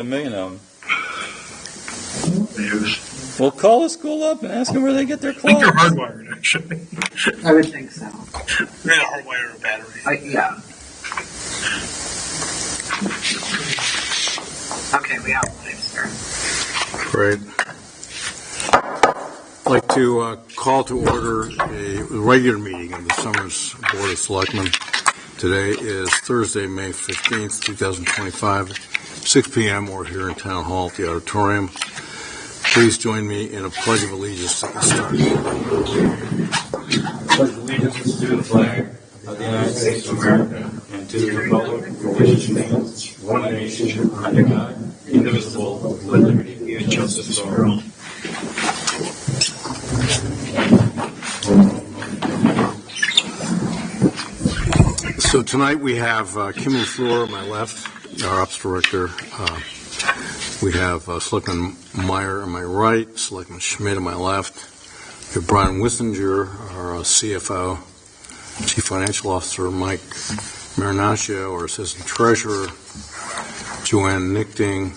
A million of them. Use. Well, call the school up and ask them where they get their I think they're clothes. hardwired, actually. I would think so. They're not hardwired or battery. Yeah. Okay, we have live, sir. Great. I'd like to call to order a regular meeting of the Summers Board of Selectmen. Today is Thursday, May 15th, 2025, 6 p.m. We're here in Town Hall at the auditorium. Please join me in a pledge of allegiance at the start. Pledge allegiance to the flag of the United States of America and to the republic for which it stands, one nation, under God, indivisible, with liberty and justice for all. So tonight we have Kim LaFleur on my left, our Ops Director. We have Selectman Meyer on my right, Selectman Schmidt on my left. We have Brian Wissinger, our CFO, Chief Financial Officer, Mike Marinaccio, our Assistant Treasurer, Joanne Nichting,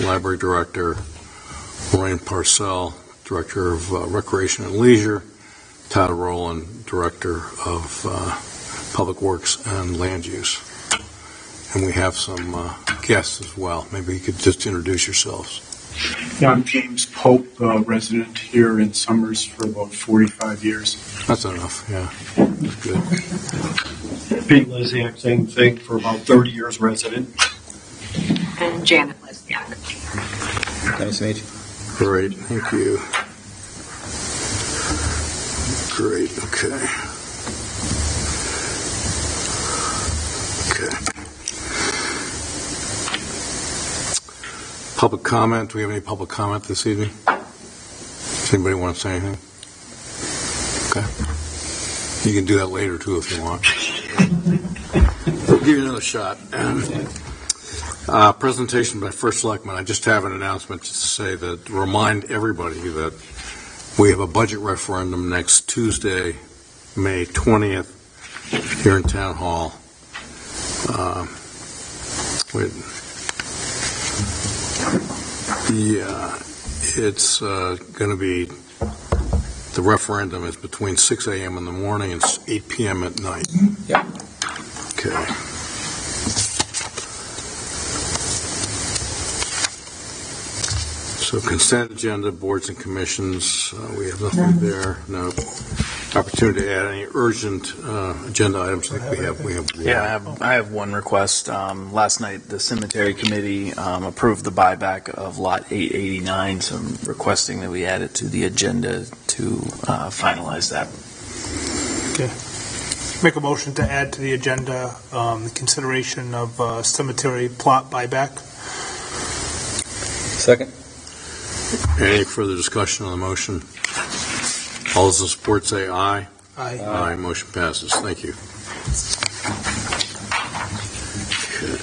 Library Director, Lorraine Parcell, Director of Recreation and Leisure, Todd Rowland, Director of Public Works and Land Use. And we have some guests as well. Maybe you could just introduce yourselves. Yeah, I'm James Pope, resident here in Summers for about 45 years. That's enough, yeah. Good. Pete Lisiak, same thing, for about 30 years resident. And Janet Lesniak. Nice to meet you. Great, thank you. Great, okay. Public comment. Do we have any public comment this evening? Does anybody want to say anything? Okay. You can do that later, too, if you want. I'll give you another shot. Presentation by First Selectman. I just have an announcement to say that, remind everybody that we have a budget referendum next Tuesday, May 20th, here in Town Hall. It's going to be, the referendum is between 6 a.m. in the morning and 8 p.m. at night. Yeah. Okay. So consent agenda, boards and commissions, we have nothing there. No opportunity to add any urgent agenda items like we have. Yeah, I have one request. Last night, the cemetery committee approved the buyback of lot 889, so I'm requesting that we add it to the agenda to finalize that. Okay. Make a motion to add to the agenda the consideration of cemetery plot buyback. Second. Any further discussion on the motion? All those in support say aye. Aye. Aye. Motion passes. Thank you. Okay.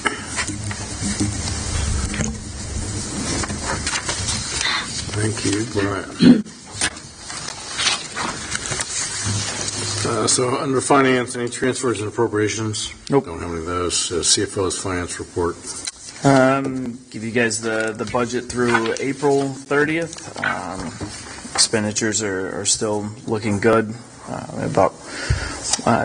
Thank you, Brian. So under finance, any transfers and appropriations? Nope. Don't have any of those. CFO's finance report. Give you guys the budget through April 30th. Expenditures are still looking good. About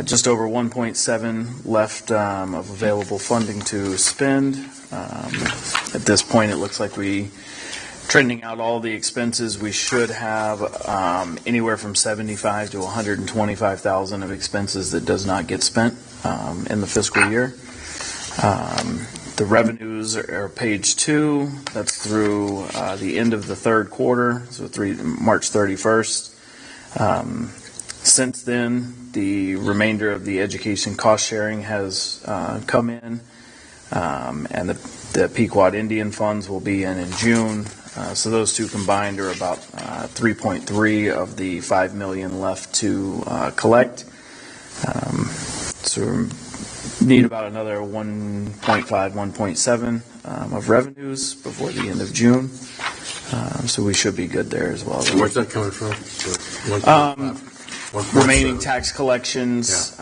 just over 1.7 left of available funding to spend. At this point, it looks like trending out all the expenses, we should have anywhere from 75 to 125,000 of expenses that does not get spent in the fiscal year. The revenues are page 2. That's through the end of the third quarter, so March 31st. Since then, the remainder of the education cost sharing has come in, and the Pequot Indian funds will be in June. So those two combined are about 3.3 of the $5 million left to collect. So need about another 1.5, 1.7 of revenues before the end of June. So we should be good there as well. So where's that coming from? Remaining tax collections,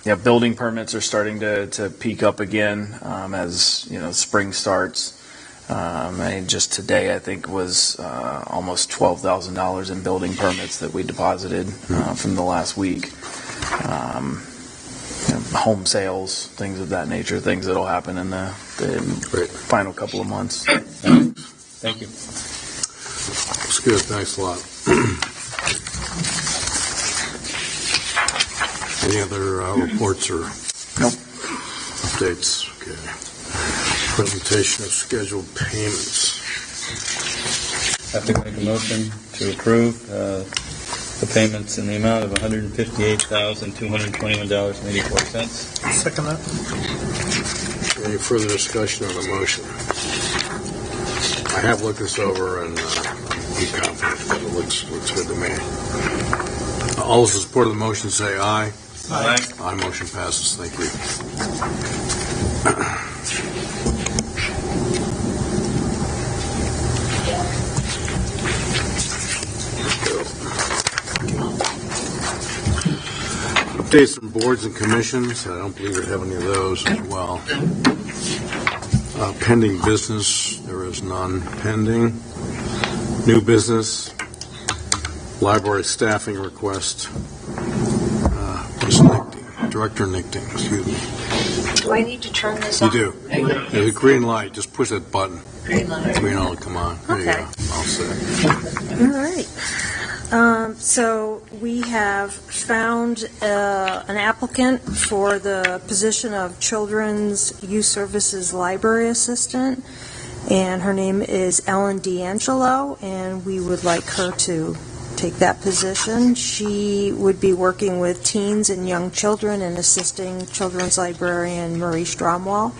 Yeah, building permits are starting to peak up again as spring starts. Just today, I think, was almost $12,000 in building permits that we deposited from the last week. Home sales, things of that nature, things that'll happen in the final couple of months. Thank you. That's good. Thanks a lot. Any other reports or updates? Okay. Presentation of scheduled payments. I have to make a motion to approve the payments in the amount of $158,221.84. Second that. Any further discussion on the motion? I have looked this over and I'm confident that it looks good to me. All those in support of the motion say aye. Aye. Aye, motion passes. Thank you. Updates from boards and commissions. I don't believe we have any of those as well. Pending business, there is none pending. New business, library staffing request. Ms. Nichting, Director Nichting, excuse me. Do I need to turn this You on? do. There's a green light. Just push that button. Green light. Green light, come on. There you go. Okay. All set. All right. So we have found an applicant for the position of Children's Youth Services Library Assistant, and her name is Ellen D'Angelo, and we would like her to take that position. She would be working with teens and young children and assisting children's librarian Marie Stromwell.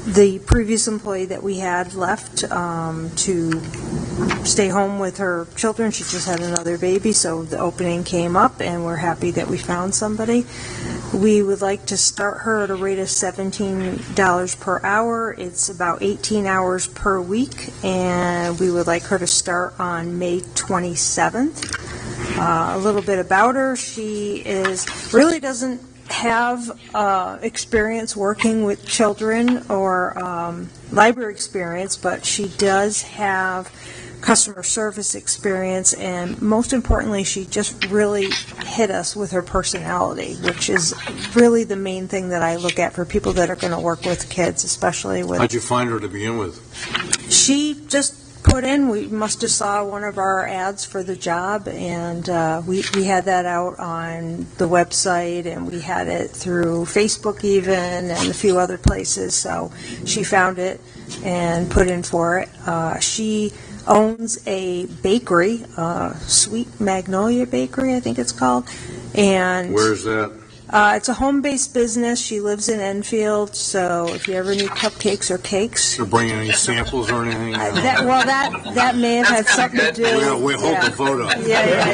The previous employee that we had left to stay home with her children. She just had another baby, so the opening came up, and we're happy that we found somebody. We would like to start her at a rate of $17 per hour. It's about 18 hours per week, and we would like her to start on May 27th. A little bit about her. She really doesn't have experience working with children or library experience, but she does have customer service experience, and most importantly, she just really hit us with her personality, which is really the main thing that I look at for people that are going to work with kids, especially with... How'd you find her to begin with? She just put in, we must have saw one of our ads for the job, and we had that out on the website, and we had it through Facebook even, and a few other places, so she found it and put in for it. She owns a bakery, Sweet Magnolia Bakery, I think it's called. And Where is that? It's a home-based business. She lives in Enfield, so if you ever need cupcakes or cakes. They're bringing any samples or anything? That may have had something to do. We hold the vote up. Yeah.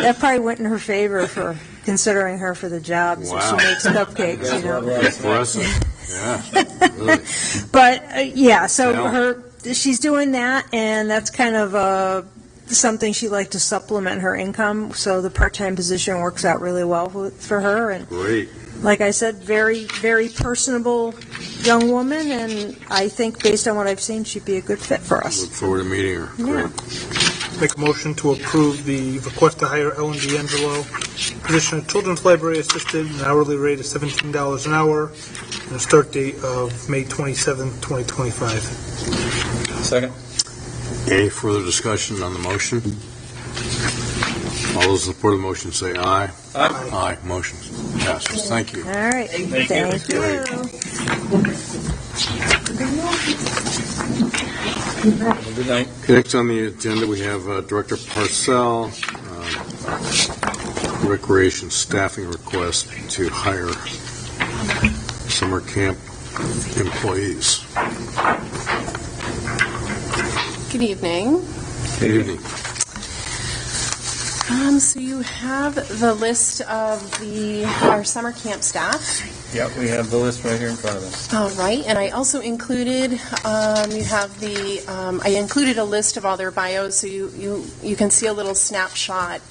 That probably went in her favor for considering her for the job. Wow. So she makes cupcakes, you know. Impressive. Yeah. Really. But she's doing that, and that's kind of something she'd like to supplement her income. So the part-time position works out really well for her. And Great. like I said, very, very personable young woman, and I think based on what I've seen, she'd be a good fit for us. Look forward to meeting her. Yeah. Great. Make a motion to approve the request to hire Ellen D'Angelo, position of Children's Library Assistant, an hourly rate of $17 an hour, and a start date of May 27th, 2025. Second. Any further discussion on the motion? All those in support of the motion say aye. Aye. Aye. Motion passes. Thank you. All right. Thank you. Good night. Next on the agenda, we have Director Parcell, recreation staffing request to hire summer camp employees. Good evening. Good evening. So you have the list of our summer camp staff. Yep, we have the list right here in front of us. All right, and I also included I included a list of all their bios, so you can see a little snapshot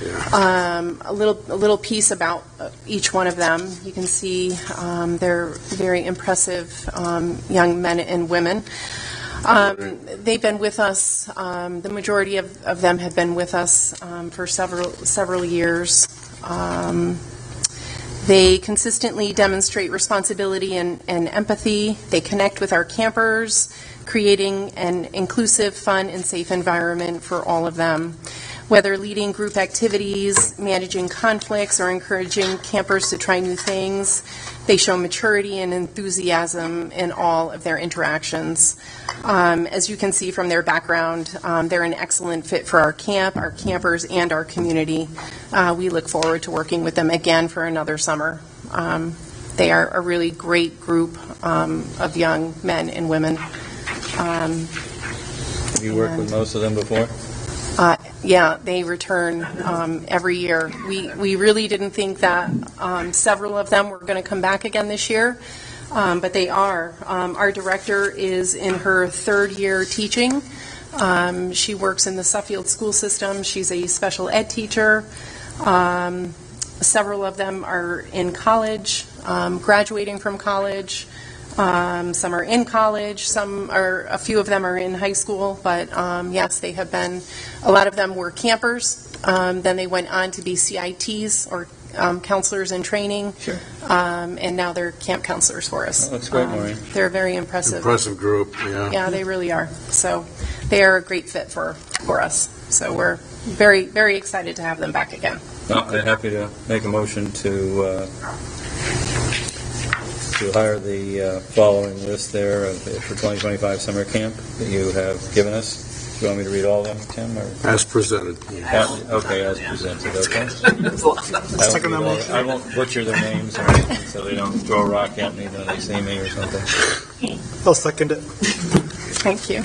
Yeah. A little piece about each one of them. You can see they're very impressive young men and women. They've been with us. The majority of them have been with us for several years. They consistently demonstrate responsibility and empathy. They connect with our campers, creating an inclusive, fun, and safe environment for all of them. Whether leading group activities, managing conflicts, or encouraging campers to try new things, they show maturity and enthusiasm in all of their interactions. As you can see from their background, they're an excellent fit for our camp, our campers, and our community. We look forward to working with them again for another summer. They are a really great group of young men and women. Have you worked with most of them before? Yeah, they return every year. We really didn't think that several of them were going to come back again this year, but they are. Our director is in her third year teaching. She works in the Suffield school system. She's a special ed teacher. Several of them are in college, graduating from college. Some are in college, a few of them are in high school, but yes, they have been, a lot of them were campers, then they went on to be CITs or counselors in training, Sure. And now they're camp counselors for us. Oh, that's great, Maureen. They're very impressive. Impressive group, yeah. Yeah, they really are. So they are a great fit for us. So we're very, very excited to have them back again. No, I'm happy to make a motion to hire the following list there for 2025 summer camp that you have given us. Do you want me to read all of them, Tim? Or? As presented. Okay, as presented, okay. Second that motion. I won't butcher their names or anything, so they don't throw a rock at me when they see me or something. I'll second it. Thank you.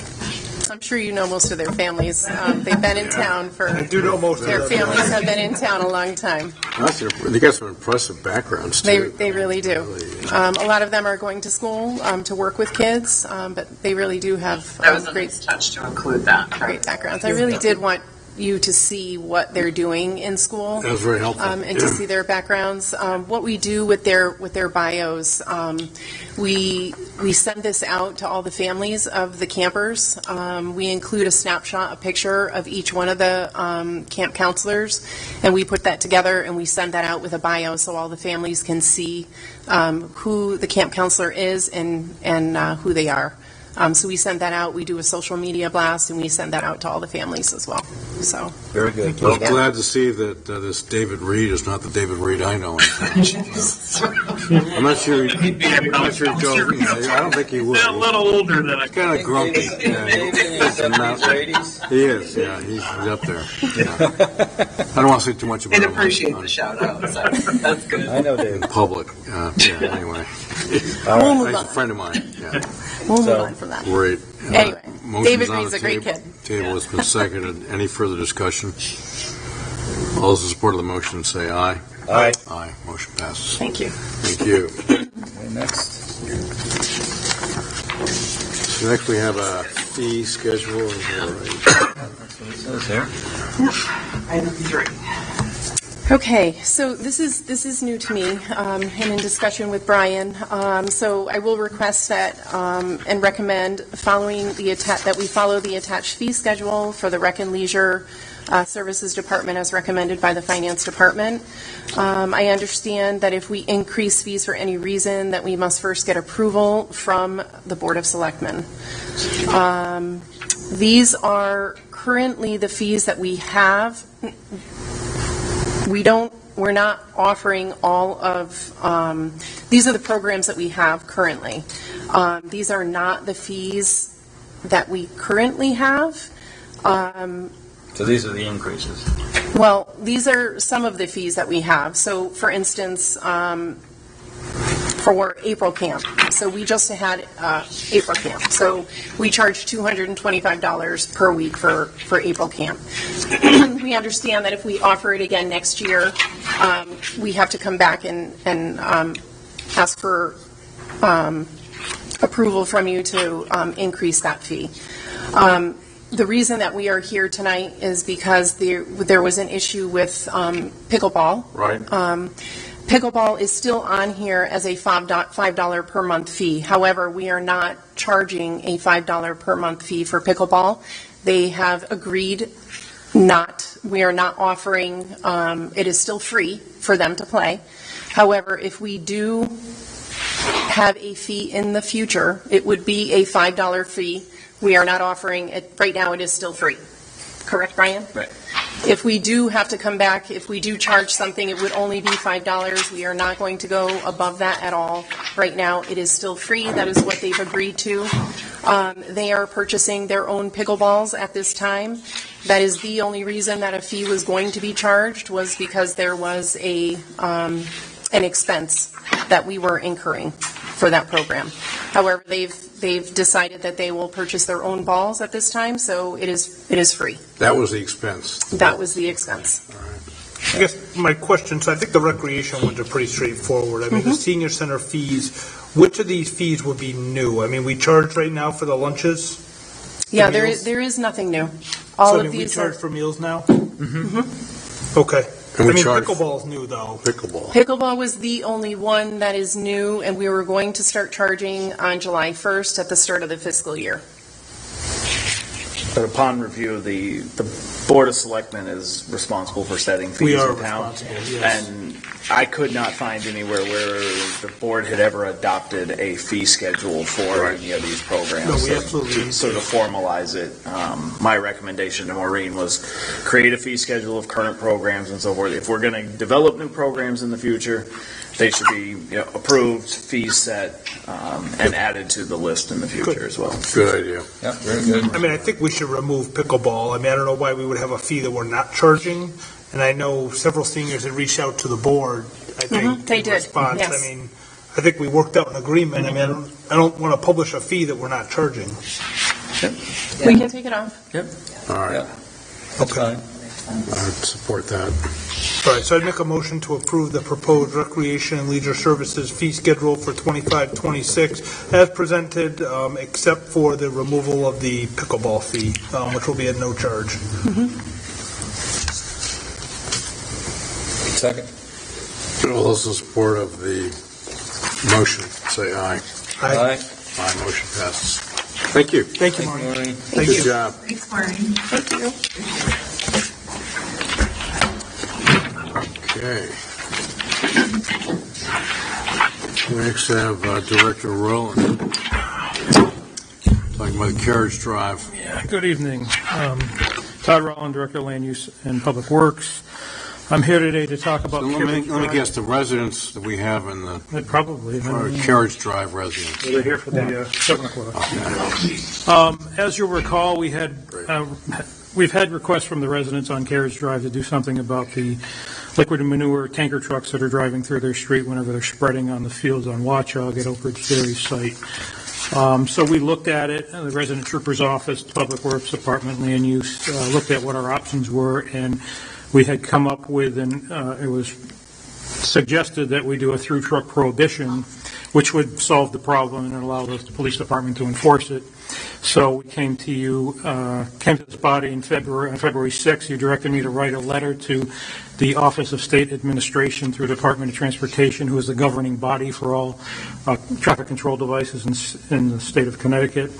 I'm sure you know most of their families. They've been in town for. I do know most of Their them. families have been in town a long time. They got some impressive backgrounds, too. They really do. A lot of them are going to school to work with kids, but they really do have That was a great, nice touch to include that. great backgrounds. I really did want you to see what they're doing in school. That was very helpful. And to see their backgrounds. What we do with their bios, we send this out to all the families of the campers. We include a snapshot, a picture of each one of the camp counselors, and we put that together and we send that out with a bio so all the families can see who the camp counselor is and who they are. So we send that out. We do a social media blast, and we send that out to all the families as well. So Very good. I was glad to see that this David Reed is not the David Reed I know. I'm not sure. He'd be I'm not sure Joe. I don't think he would. a little older than I. Kind of grumpy. Yeah, he is. Yeah, he's up there. Yeah. I don't want to say too much about And him appreciate on- the shout out. That's good. I know, in Dave. public. Yeah. Anyway, we'll move he's a on. friend of mine. Yeah. We'll move So- on from that. Great. Anyway, Motion's David on Reed's the a great table. kid. Table has been seconded. Any further discussion? All those in support of the motion say aye. Aye. Aye. Motion passes. Thank you. Thank you. Okay, next. So next we have a fee schedule. Is that right? That's what it says here. Item 3. Okay, so this is new to me, and in discussion with Brian. So I will request that and recommend that we follow the attached fee schedule for the Rec and Leisure Services Department as recommended by the Finance Department. I understand that if we increase fees for any reason, that we must first get approval from the Board of Selectmen. These are currently the fees that we have. We're not offering all of, these are the programs that we have currently. These are not the fees that we currently have. So these are the increases. Well, these are some of the fees that we have. So, for instance, for April camp. So we just had April camp. So we charge $225 per week for April camp. We understand that if we offer it again next year, we have to come back and ask for approval from you to increase that fee. The reason that we are here tonight is because there was an issue with pickleball. Right. Pickleball is still on here as a $5 per month fee. However, we are not charging a $5 per month fee for pickleball. They have agreed we are not offering, it is still free for them to play. However, if we do have a fee in the future, it would be a $5 fee. We are not offering it, right now it is still free. Correct, Brian? Right. If we do have to come back, if we do charge something, it would only be $5. We are not going to go above that at all. Right now, it is still free. That is what they've agreed to. They are purchasing their own pickleballs at this time. That is the only reason that a fee was going to be charged, was because there was an expense that we were incurring for that program. However, they've decided that they will purchase their own balls at this time, so it is free. That was the expense. That was the expense. I guess my question, so I think the recreation ones are pretty straightforward. I mean, the senior center fees, which of these fees would be new? I mean, we charge right now for the lunches? Yeah, meals? there is nothing new. So, I mean, we charge for meals now? Mm-hmm. Okay. And we I mean, charge- pickleball's new, though. Pickleball was the only one that is new, and we were going to start charging on July 1st at the start of the fiscal year. But upon review, the Board of Selectmen is responsible for setting fees We are in town. responsible, yes. And I could not find anywhere where the board had ever adopted a fee schedule for any of these programs. No, we absolutely So to formalize it, my recommendation to Maureen was create a fee schedule of current programs and so forth. If we're going to develop new programs in the future, they should be approved, fees set, and added to the list in the future as well. Good idea. Yeah, very good. I mean, I think we should remove pickleball. I mean, I don't know why we would have a fee that we're not charging. And I know several seniors had reached out to the board, I think, They in did, response. yes. I mean, I think we worked out an agreement. I mean, I don't want to publish a fee that we're not charging. We can take it off. All right. Yeah. That's fine. I would support that. All right, so I'd make a motion to approve the proposed recreation and leisure services fee schedule for 25-26 as presented, except for the removal of the pickleball fee, which will be at no charge. Second. All those in support of the motion, say aye. Aye. Aye, motion passes. Thank you. Thank you, Thank you, Maureen. Maureen. Thank Good you. job. Thanks, Maureen. Okay. Next, I have Director Rowland talking about the carriage drive. Yeah, good evening. Todd Rowland, Director of Land Use and Public Works. I'm here today to talk about. So let me guess, the residents that we have in the Probably. carriage drive residents. They're here for the 7 o'clock. Okay. As you'll recall, we've had requests from the residents on Carriage Drive to do something about the liquid and manure tanker trucks that are driving through their street whenever they're spreading on the fields on Watchog at Oak Ridge Dairy site. So we looked at it, the Resident Trooper's Office, Public Works Department, Land Use, looked at what our options were, and we had come up with, and it was suggested that we do a through truck prohibition, which would solve the problem and allow the police department to enforce it. So we came to this body on February 6th. You directed me to write a letter to the Office of State Administration through Department of Transportation, who is the governing body for all traffic control devices in the state of Connecticut.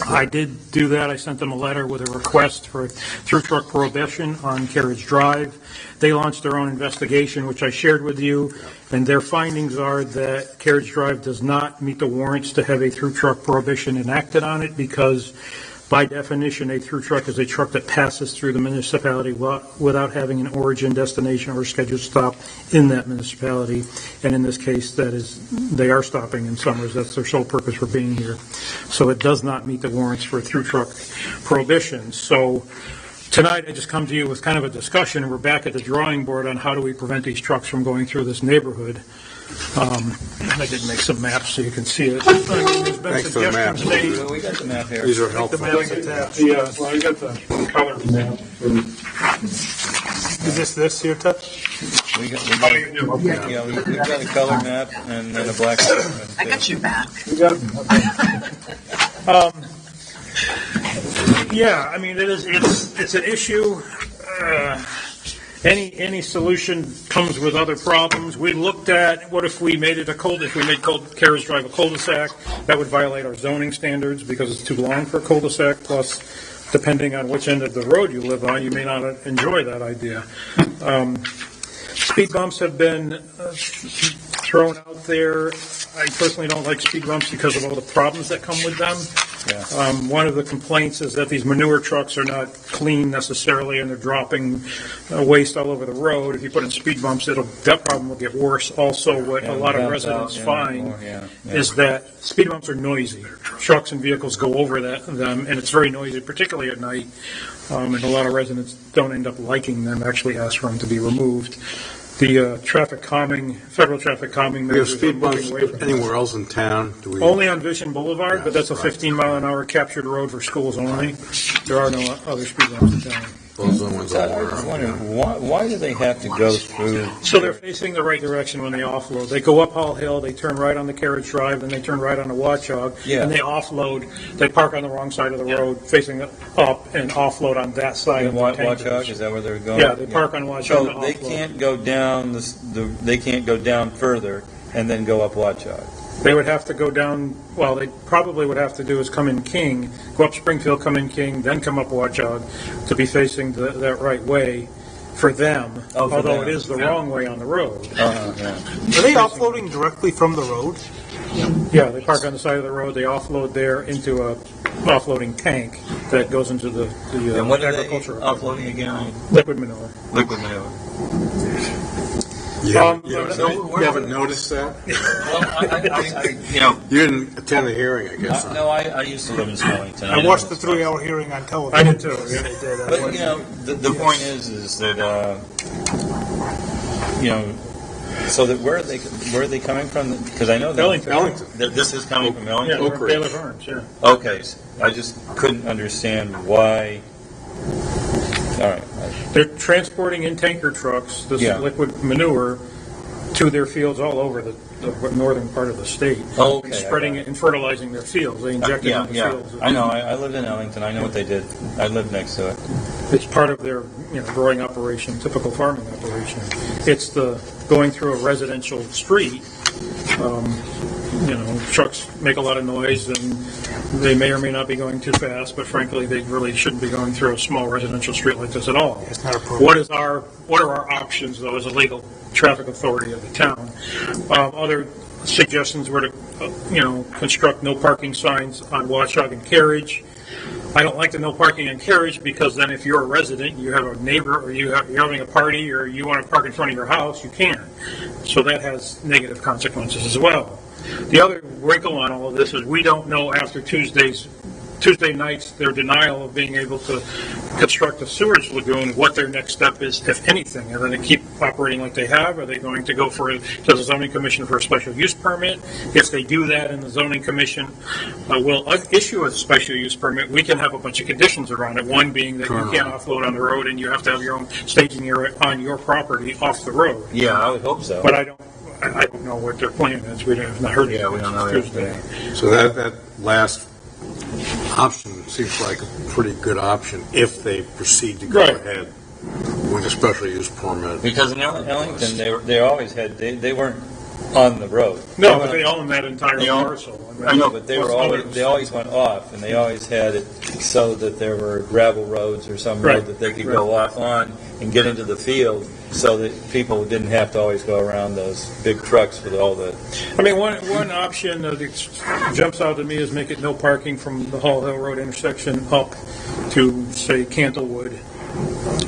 I did do that. I sent them a letter with a request for through truck prohibition on Carriage Drive. They launched their own investigation, which I shared with you, and their findings are that Carriage Drive does not meet the warrants to have a through truck prohibition enacted on it because, by definition, a through truck is a truck that passes through the municipality without having an origin, destination, or scheduled stop in that municipality. And in this case, they are stopping in Summers. That's their sole purpose for being here. So it does not meet the warrants for a through truck prohibition. So tonight, I just come to you with kind of a discussion, and we're back at the drawing board on how do we prevent these trucks from going through this neighborhood. I did make some maps so you can see it. There's been Thanks for the maps. suggestions made. So we got the map here. These are The helpful. map's attached. Yeah, well, I got the color map. Is this here, Ted? We got a color map and then a black map. I got you back. Yeah, I mean, it's an issue. Any solution comes with other problems. We looked at, what if we made it if we made Carriage Drive a cul-de-sac, that would violate our zoning standards because it's too long for a cul-de-sac, plus depending on which end of the road you live on, you may not enjoy that idea. Speed bumps have been thrown out there. I personally don't like speed bumps because of all the problems that come with them. Yeah. One of the complaints is that these manure trucks are not clean necessarily, and they're dropping waste all over the road. If you put in speed bumps, that problem will get worse. Also, what a lot of residents find is that speed bumps are noisy. Trucks and vehicles go over them, and it's very noisy, particularly at night. And a lot of residents don't end up liking them, actually ask for them to be removed. The federal traffic calming We have measures. speed bumps anywhere else in town? Do we? Only on Vision Boulevard, but that's a right. 15-mile-an-hour captured road for schools only. There are no other speed bumps in town. Those are the ones I I'm aware was of. wondering, why do they have to go through? So they're facing the right direction when they offload. They go up Hall Hill, they turn right on the Carriage Drive, then they turn right on the Watchog, Yeah. and they offload. They park on the wrong side of the road, facing up, and offload on that side of the tankers. Watchog, is that where they're going? Yeah, they park on Watchog So to they offload. can't go down they can't go down further and then go up Watchog. They would have to go down, well, they probably would have to do is come in King, go up Springfield, come in King, then come up Watchog to be facing that right way for them, Oh, for although them. it is the wrong way on the road. Yeah. Are they offloading directly from the road? Yeah, they park on the side of the road, they offload there into a offloading tank that goes into the And what are they agricultural offloading again? liquid manure. Liquid manure. You haven't noticed that? Well, You didn't attend the hearing, I guess. huh? No, I used to live in Smellington. I watched the 3-hour hearing on television. I did too. Yeah, they did. But, the point is that, so that where are they coming from? Because I know that Ellington. that this is coming from Yeah, Ellington. we're Baylor Farms, yeah. Okay, so I just couldn't understand why. All right. They're transporting in tanker trucks this Yeah. liquid manure to their fields all over the northern part of the state. Oh, okay, And spreading I got it and fertilizing their fields. They inject it Yeah, in the yeah. fields. I know. I lived in Ellington. I know what they did. I lived next to it. It's part of their growing operation, typical farming operation. It's the going through a residential street. Trucks make a lot of noise, and they may or may not be going too fast, but frankly, they really shouldn't be going through a small residential street like this at all. It's not appropriate. What are our options, though, as a legal traffic authority of the town? Other suggestions were to, construct no parking signs on Watchog and Carriage. I don't like the no parking on Carriage because then if you're a resident, you have a neighbor, or you're having a party, or you want to park in front of your house, you can't. So that has negative consequences as well. The other wrinkle on all of this is we don't know after Tuesday nights, their denial of being able to construct a sewage lagoon, what their next step is, if anything. Are they going to keep operating like they have? Are they going to go to the zoning commission for a special use permit? If they do that and the zoning commission will issue a special use permit, we can have a bunch of conditions around it. One being that you can't offload on the road and you have to have your own staging area on your property off the road. Yeah, I would hope so. But I don't know what their plan is. We have not heard it. Yeah, we don't know Tuesday. So that last option seems like a pretty good option if they proceed to go Right. ahead with a special use permit. Because in Ellington, they always had they weren't on the road. No, but they own that entire They own- parcel. I know, but they Plus always went off, and they always had it so that there were gravel roads or some Right. road that they could go off on and get into the field, so that people didn't have to always go around those big trucks with all the. I mean, one option that jumps out to me is make it no parking from the Hall Hill Road intersection up to, say, Cantlewood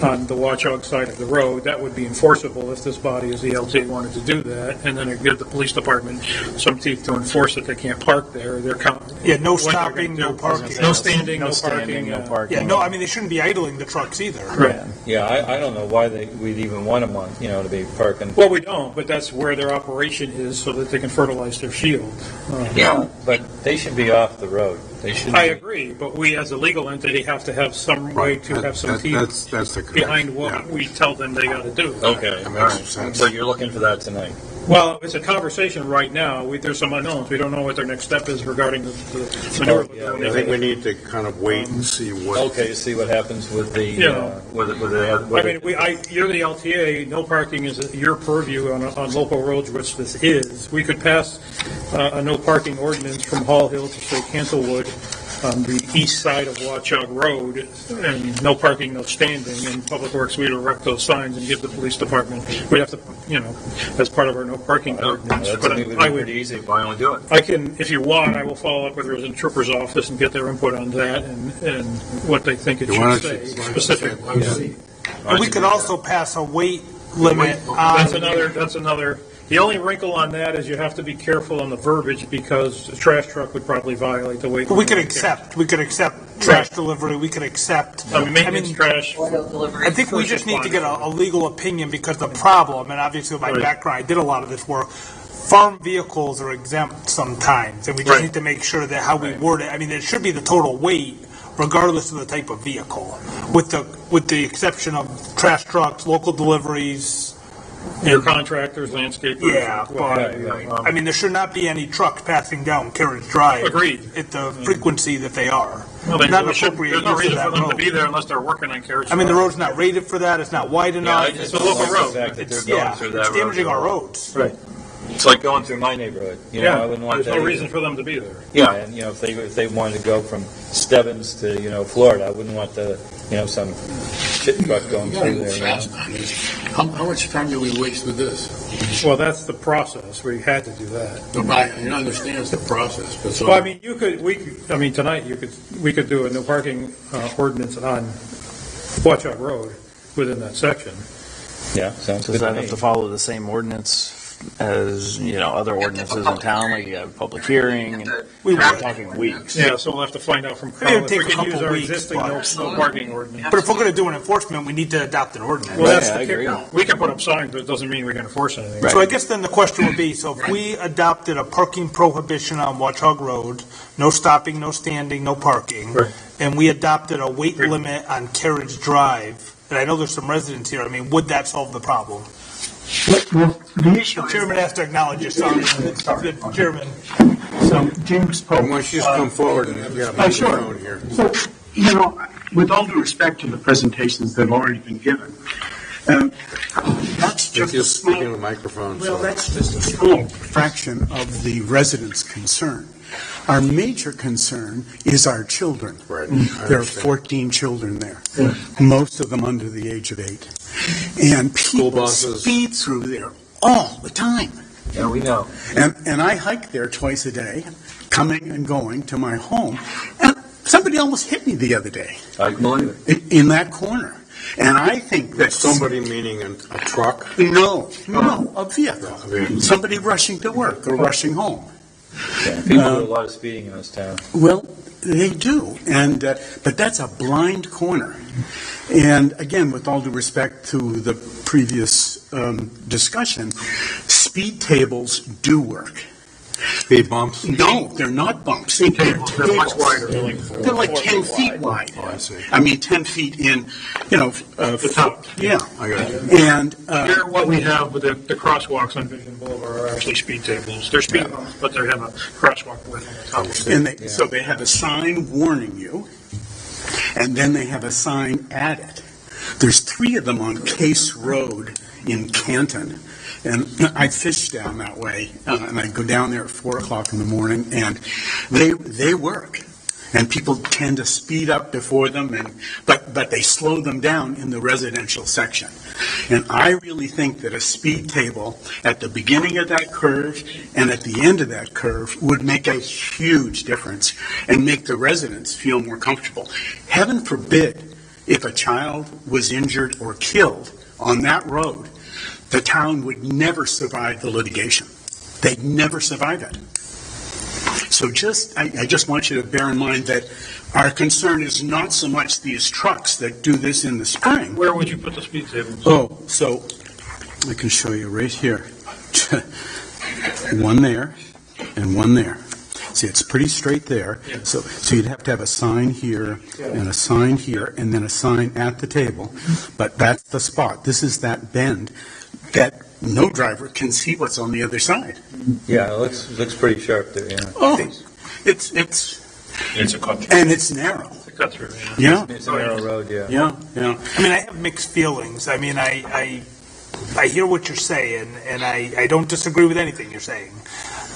on the Watchog side of the road. That would be enforceable if this body, as the LT, wanted to do that, and then it'd give the police department some teeth to enforce that they can't park there. Yeah, no what they're stopping, gonna no do. parking. No standing, no standing, parking. no parking. Yeah, no, I mean, they shouldn't be idling the trucks either. Right. Yeah, I don't know why we'd even want them on, to be parking. Well, we don't, but that's where their operation is so that they can fertilize their field. Yeah, but they should be off the road. They should. I agree, but we as a legal entity have to have some way to have some teeth That's the behind what yeah. we tell them they got to do. Okay, That all makes right. sense. So you're looking for that tonight. Well, it's a conversation right now. There's some unknowns. We don't know what their next step is regarding the manure. I think we need to kind of wait and see what. Okay, see what happens with the, Yeah. with the. I mean, you're the LTA, no parking is your purview on local roads, which this is. We could pass a no parking ordinance from Hall Hill to, say, Cantlewood on the east side of Watchog Road, and no parking, no standing, and Public Works, we'd erect those signs and give the police department, we'd have to, as part of our no parking ordinance. That's But I would, pretty easy, why don't we do it? I can, if you want, I will follow up with the resident trooper's office and get their input on that and what they think it Why should don't you- say specifically. And we could also pass a weight limit That's on, another, the only wrinkle on that is you have to be careful on the verbiage because a trash truck would probably violate the weight. we could accept trash delivery, we could accept. Maintenance trash. I think we just need to get a legal opinion because the problem, and obviously with my Right. background, I did a lot of this work, farm vehicles are exempt sometimes, and we just Right. need to make sure that how we word it, I mean, it should be the total weight regardless of the type of vehicle, with the exception of trash trucks, local deliveries. Your contractors, landscapers. Yeah, what but, have you. I mean, there should not be any trucks passing down Carriage Drive. Agreed. At the frequency that they are. Well, Not they shouldn't- appropriate there's no use of reason that for them to road. be there unless they're working on Carriage. I mean, the Drive. road's not rated for that, it's not wide enough. It's a local road. The fact that they're It's, going yeah, through that it's road. damaging our roads. Right. It's like going through my neighborhood, I wouldn't want There's that. no either. reason for them to be there. Yeah, and, if they wanted to go from Stebbins to, Florida, I wouldn't want some shit truck going through there. How much time do we waste with this? Well, that's the process. We had to do that. I understand the process, but so. Well, I mean, tonight we could do a no parking ordinance on Watchog Road within that section. Yeah, sounds good Does to that me. have to follow the same ordinance as, other ordinances in town, like you have a public hearing, and we're talking weeks? Yeah, so we'll have to find out from It'll Carl if take we a can use couple our weeks, existing no parking ordinance. But if we're gonna do an enforcement, we need to adopt an ordinance. Well, that's Yeah, the I agree. kicker. We can put up signs, but it doesn't mean we can enforce anything. Right. So I guess then the question would be, so if we adopted a parking prohibition on Watchog Road, no stopping, no standing, no parking, Right. and we adopted a weight limit on Carriage Drive, and I know there's some residents here, I mean, would that solve the problem? Well, the issue The is, chairman has to acknowledge it, sorry. The chairman. so James Pope. Why don't you just come forward and get a microphone here? So, with all due respect to the presentations that have already been given, that's If just you a speak in small, the microphone. well, so- that's just a small fraction of the residents' concern. Our major concern is our children. Right. There are 14 children there, most of them under the age of 8. And people buses. speed through there all the time. Yeah, we know. And I hike there twice a day, coming and going to my home. And somebody almost hit me the other day I believe it. in that corner. And I think that Somebody meaning a truck? No, a vehicle. Somebody rushing to work or rushing home. Yeah, people do a lot of speeding in this town. Well, they do, and but that's a blind corner. And again, with all due respect to the previous discussion, speed tables do work. Speed bumps? No, they're not bumps. Speed tables, they're much wider. They're like 10 feet wide. Oh, I see. I mean, 10 feet in, The top. Yeah. I got you. And Here, what we have with the crosswalks on Vision Boulevard are actually speed tables. They're speed bumps, but they have a crosswalk with them on top. And so they have a sign warning you, and then they have a sign at it. There's 3 of them on Case Road in Canton, and I fish down that way, and I go down there at 4 o'clock in the morning, and they work. And people tend to speed up before them, but they slow them down in the residential section. And I really think that a speed table at the beginning of that curve and at the end of that curve would make a huge difference and make the residents feel more comfortable. Heaven forbid if a child was injured or killed on that road, the town would never survive the litigation. They'd never survive it. So I just want you to bear in mind that our concern is not so much these trucks that do this in the spring. Where would you put the speed tables? Oh, so I can show you right here. One there and one there. See, it's pretty straight there. Yeah. So you'd have to have a sign here and a sign here and then a sign at the table. But that's the spot. This is that bend that no driver can see what's on the other side. Yeah, it looks pretty sharp there, yeah. Oh, it's It's a cut. and it's narrow. It's a cut through, Yeah, It's a narrow road, yeah. yeah, yeah. I mean, I have mixed feelings. I mean, I hear what you're saying, and I don't disagree with anything you're saying.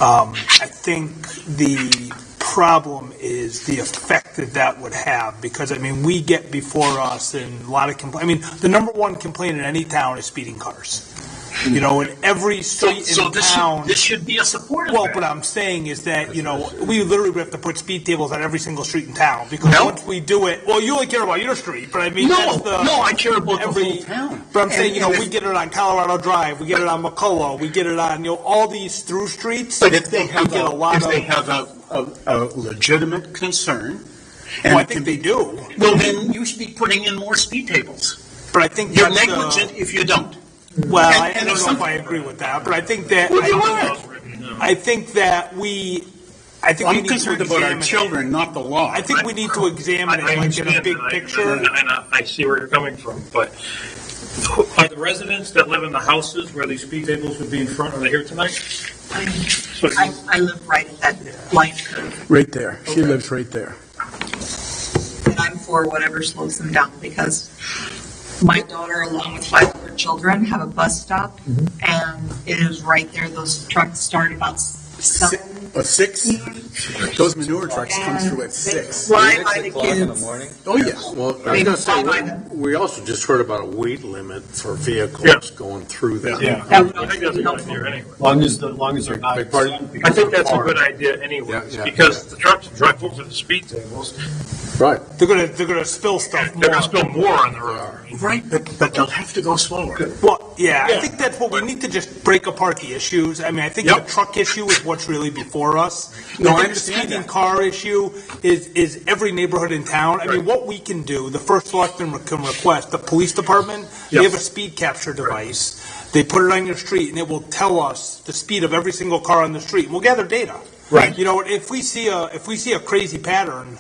I think the problem is the effect that would have, because, I mean, we get before us and a lot of I mean, the number one complaint in any town is speeding cars. You know, in every street in town. This should be a supportive. Well, what I'm saying is that, you know, we literally have to put speed tables on every single street in town, because once we do it, well, you only care about your street, but I mean, that's the. No, I care about the whole town. But I'm saying, you know, And we get it on Colorado Drive, we get it on McCullough, we get it on, you know, all these through streets. But if they have we get a lot of. a legitimate concern, Well, I think they do. well, then you should be putting in more speed tables. But I think You're that's, negligent if you don't. Well, I and don't if know if I agree with that, but I think that. Well, you I think that we. I think we I'm need concerned to about our examine it. children, not the law. I think we need to examine it I like in a understand, big and picture. And I see where you're coming from, but are the residents that live in the houses where these speed tables would be in front, are they here tonight? I live right at that line curve, Right there. She lives right there. and I'm for whatever slows them down, because my daughter, along with 5 other children, have a bus stop, and it is right there. Those trucks start about 7. At 6? Those manure trucks come through at 6. Fly by the 6 o'clock in the kids. morning? Oh, yeah. Well, I was They gonna say, fly by them. we also just heard about a weight limit for vehicles Yeah. going through there. Yeah, That would I think also that's be a good helpful. idea anyway. long as they're not. Beg pardon? I think that's a good idea anyway, Yeah, because the trucks drive over the speed tables, Right. They're gonna spill stuff more. they're gonna spill more on the road. Right, but they'll have to go slower. Well, yeah, I think that's what we need to just break apart the issues. I mean, I think Yep. the truck issue is what's really before us. No, I think understand the speeding that. car issue is every neighborhood in town. I mean, what we can do, the first selectman can request, the police department, they have a speed capture device. They put it on your street, and it will tell us the speed of every single car on the street. We'll gather data. Right. You know, if we see a crazy pattern.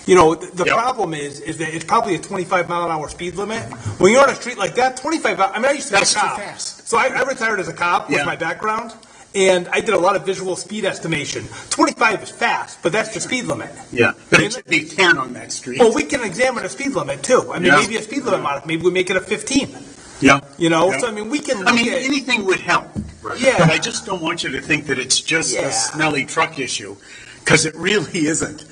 You know, the problem is that it's probably a 25-mile-an-hour speed limit. When you're on a street like that, 25. I mean, I used to be That's a cop, too fast. so I retired as a cop with Yeah. my background, and I did a lot of visual speed estimation. 25 is fast, but that's the speed limit. Yeah, but it should be 10 on that street. Well, we can examine a speed limit too. I mean, Yeah. maybe a speed limit model. Maybe we make it a 15. Yeah. You know, Yeah. so I mean, we can. I Look mean, at, anything would help. Yeah. But I just don't want you to think that it's just Yeah. a smelly truck issue, because it really isn't.